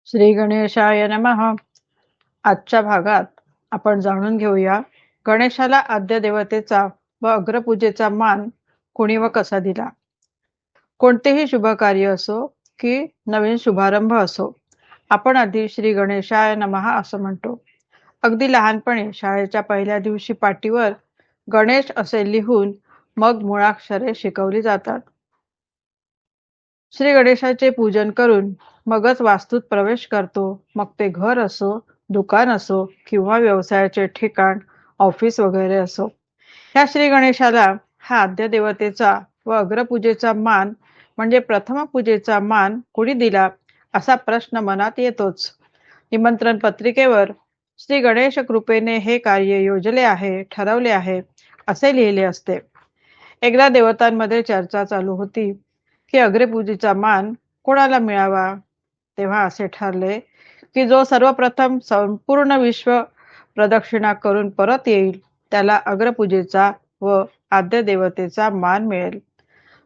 श्री गणेशाय नमः. आजच्या भागात आपण जाणून घेऊया गणेशाला आद्य देवतेचा व अग्रपूजेचा मान कोणी व कसा दिला. कोणतेही शुभ कार्य असो की नवीन शुभारंभ असो, आपण आधी श्री गणेशाय नमः असं म्हणतो. अगदी लहानपणी शाळेच्या पहिल्या दिवशी पाटीवर गणेश असे लिहून मग मुळाक्षरे शिकवली जातात. श्री गणेशाचे पूजन करून मगच वास्तूत प्रवेश करतो. मग ते घर असो, दुकान असो किंवा व्यवसायाचे ठिकाण, ऑफिस वगैरे असो. ह्या श्री गणेशाला हा आद्य देवतेचा व अग्रपूजेचा मान म्हणजे प्रथम पूजेचा मान कुणी दिला असा प्रश्न मनात येतोच. निमंत्रण पत्रिकेवर श्री गणेश कृपेने हे कार्य योजले आहे, ठरवले आहे असे लिहिले असते. एकदा देवतांमध्ये चर्चा चालू होती की अग्रपूजेचा मान कोणाला मिळावा. तेव्हा असे ठरले की जो सर्वप्रथम संपूर्ण विश्व प्रदक्षिणा करून परत येईल त्याला अग्रपूजेचा व आद्य देवतेचा मान मिळेल.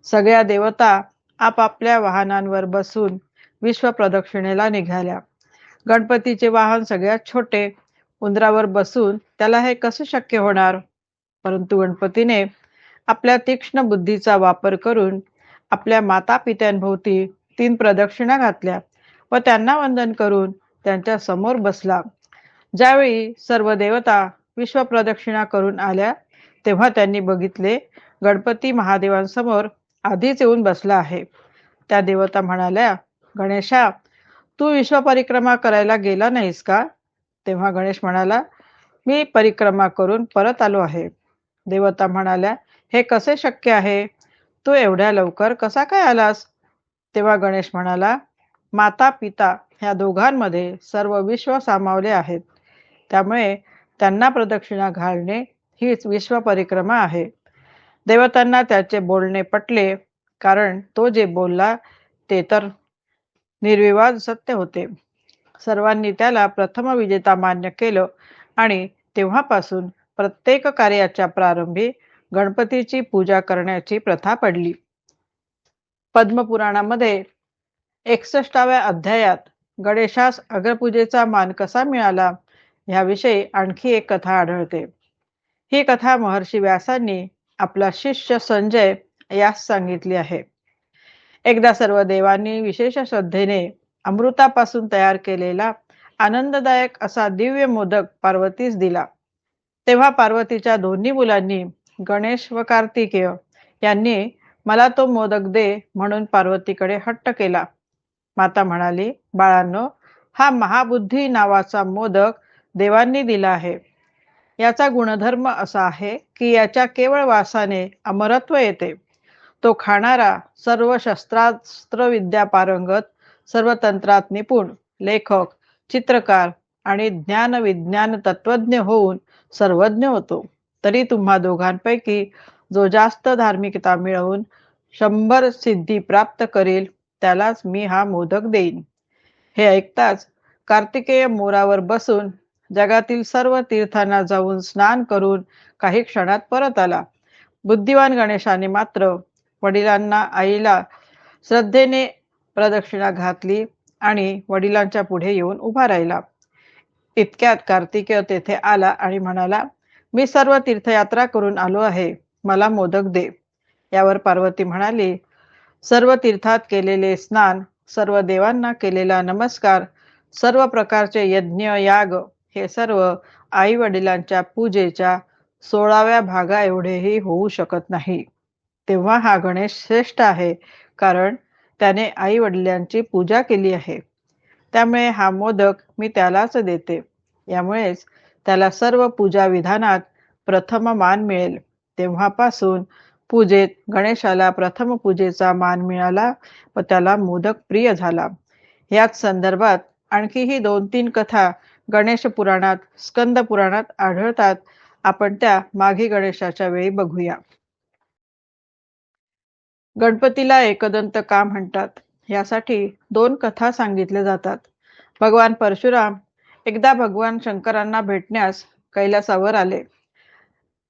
सगळ्या देवता आपापल्या वाहनांवर बसून विश्व प्रदक्षिणेला निघाल्या. गणपतीचे वाहन सगळ्यात छोटे, उंदरावर बसून त्याला हे कसे शक्य होणार. परंतु गणपतीने आपल्या तीक्ष्ण बुद्धीचा वापर करून आपल्या माता पित्यांभोवती 3 प्रदक्षिणा घातल्या व त्यांना वंदन करून त्यांच्या समोर बसला. ज्यावेळी सर्व देवता विश्व प्रदक्षिणा करून आल्या तेव्हा त्यांनी बघितले गणपती महादेवांसमोर आधीच येऊन बसला आहे. त्या देवता म्हणाल्या, गणेशा, तू विश्व परिक्रमा करायला गेला नाहीस का? तेव्हा गणेश म्हणाला, मी परिक्रमा करून परत आलो आहे. देवता म्हणाल्या, हे कसे शक्य आहे? तू एवढ्या लवकर कसा काय आलास? तेव्हा गणेश म्हणाला, माता पिता ह्या दोघांमध्ये सर्व विश्व सामावले आहेत. त्यामुळे त्यांना प्रदक्षिणा घालणे हीच विश्व परिक्रमा आहे. देवतांना त्याचे बोलणे पटले, कारण तो जे बोलला ते तर निर्विवाद सत्य होते. सर्वांनी त्याला प्रथम विजेता मान्य केलं आणि तेव्हापासून प्रत्येक कार्याच्या प्रारंभी गणपतीची पूजा करण्याची प्रथा पडली. पद्मपुराणामध्ये 61व्या अध्यायात गणेशास अग्रपूजेचा मान कसा मिळाला ह्याविषयी आणखी एक कथा आढळते. ही कथा महर्षी व्यासांनी आपला शिष्य संजय यास सांगितली आहे. एकदा सर्व देवांनी विशेष श्रद्धेने अमृतापासून तयार केलेला आनंददायक असा दिव्य मोदक पार्वतीस दिला. तेव्हा पार्वतीच्या दोन्ही मुलांनी गणेश व कार्तिकेय यांनी मला तो मोदक दे म्हणून पार्वतीकडे हट्ट केला. माता म्हणाली, बाळांनो, हा महाबुद्धी नावाचा मोदक देवांनी दिला आहे. याचा गुणधर्म असा आहे की याच्या केवळ वासाने अमरत्व येते. तो खाणारा सर्व शस्त्रास्त्र विद्या पारंगत, सर्व तंत्रात निपुण, लेखक, चित्रकार आणि ज्ञान विज्ञान तत्वज्ञ होऊन सर्वज्ञ होतो. तरी तुम्हा दोघांपैकी जो जास्त धार्मिकता मिळवून 100 सिद्धी प्राप्त करेल त्यालाच मी हा मोदक देईन. हे ऐकताच कार्तिकेय मोरावर बसून जगातील सर्व तीर्थांना जाऊन स्नान करून काही क्षणात परत आला. बुद्धिवान गणेशाने मात्र वडिलांना आईला श्रद्धेने प्रदक्षिणा घातली आणि वडिलांच्या पुढे येऊन उभा राहिला. इतक्यात कार्तिकेय तेथे आला आणि म्हणाला, मी सर्व तीर्थयात्रा करून आलो आहे, मला मोदक दे. यावर पार्वती म्हणाली, सर्व तीर्थात केलेले स्नान, सर्व देवांना केलेला नमस्कार, सर्व प्रकारचे यज्ञ याग हे सर्व आई वडिलांच्या पूजेच्या 16व्या भागा एवढेही होऊ शकत नाही. तेव्हा हा गणेश श्रेष्ठ आहे, कारण त्याने आई वडिलांची पूजा केली आहे. त्यामुळे हा मोदक मी त्यालाच देते. यामुळेच त्याला सर्व पूजा विधानात प्रथम मान मिळेल. तेव्हापासून पूजेत गणेशाला प्रथम पूजेचा मान मिळाला व त्याला मोदक प्रिय झाला. याच संदर्भात आणखीही 2-3 कथा गणेश पुराणात, स्कंद पुराणात आढळतात. आपण त्या माघी गणेशाच्या वेळी बघूया. गणपतीला एकदंत का म्हणतात यासाठी 2 कथा सांगितल्या जातात. भगवान परशुराम एकदा भगवान शंकरांना भेटण्यास कैलासावर आले.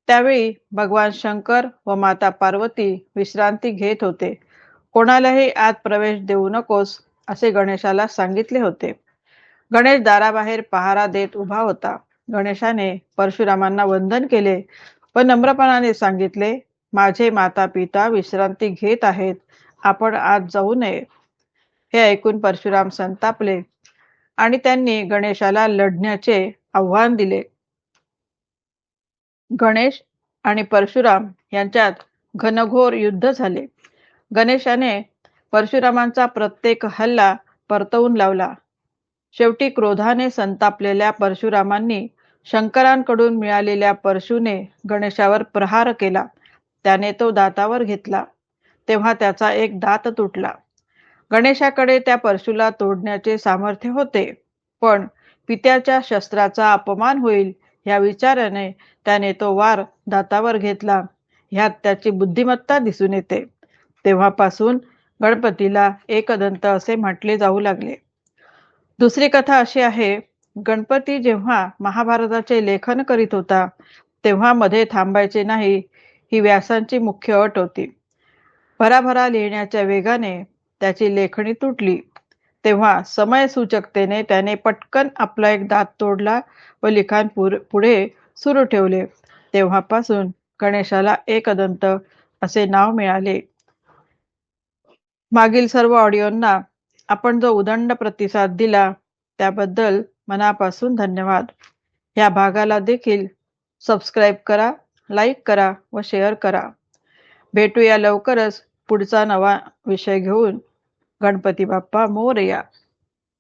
त्यावेळी भगवान शंकर व माता पार्वती विश्रांती घेत होते. कोणालाही आत प्रवेश देऊ नकोस असे गणेशाला सांगितले होते. गणेश दाराबाहेर पहारा देत उभा होता. गणेशाने परशुरामांना वंदन केले व नम्रपणाने सांगितले, माझे माता पिता विश्रांती घेत आहेत, आपण आज जाऊ नये. हे ऐकून परशुराम संतापले आणि त्यांनी गणेशाला लढण्याचे आव्हान दिले. गणेश आणि परशुराम यांच्यात घनघोर युद्ध झाले. गणेशाने परशुरामांचा प्रत्येक हल्ला परतवून लावला. शेवटी क्रोधाने संतापलेल्या परशुरामांनी शंकरांकडून मिळालेल्या परशुने गणेशावर प्रहार केला. त्याने तो दातावर घेतला तेव्हा त्याचा एक दात तुटला. गणेशाकडे त्या परशुला तोडण्याचे सामर्थ्य होते, पण पित्याच्या शस्त्राचा अपमान होईल या विचाराने त्याने तो वार दातावर घेतला. ह्यात त्याची बुद्धिमत्ता दिसून येते. तेव्हापासून गणपतीला एकदंत असे म्हटले जाऊ लागले. दुसरी कथा अशी आहे, गणपती जेव्हा महाभारताचे लेखन करीत होता तेव्हा मध्ये थांबायचे नाही, ही व्यासांची मुख्य अट होती. भराभरा लिहिण्याच्या वेगाने त्याची लेखणी तुटली. तेव्हा समयसूचकतेने त्याने पटकन आपला एक दात तोडला व लिखाण पुढे सुरू ठेवले. तेव्हापासून गणेशाला एकदंत असे नाव मिळाले. मागील सर्व ऑडिओंना आपण जो उदंड प्रतिसाद दिला त्याबद्दल मनापासून धन्यवाद. या भागाला देखील सबस्क्राईब करा, लाईक करा व शेअर करा. भेटूया लवकरच पुढचा नवा विषय घेऊन. गणपती बाप्पा मोरया.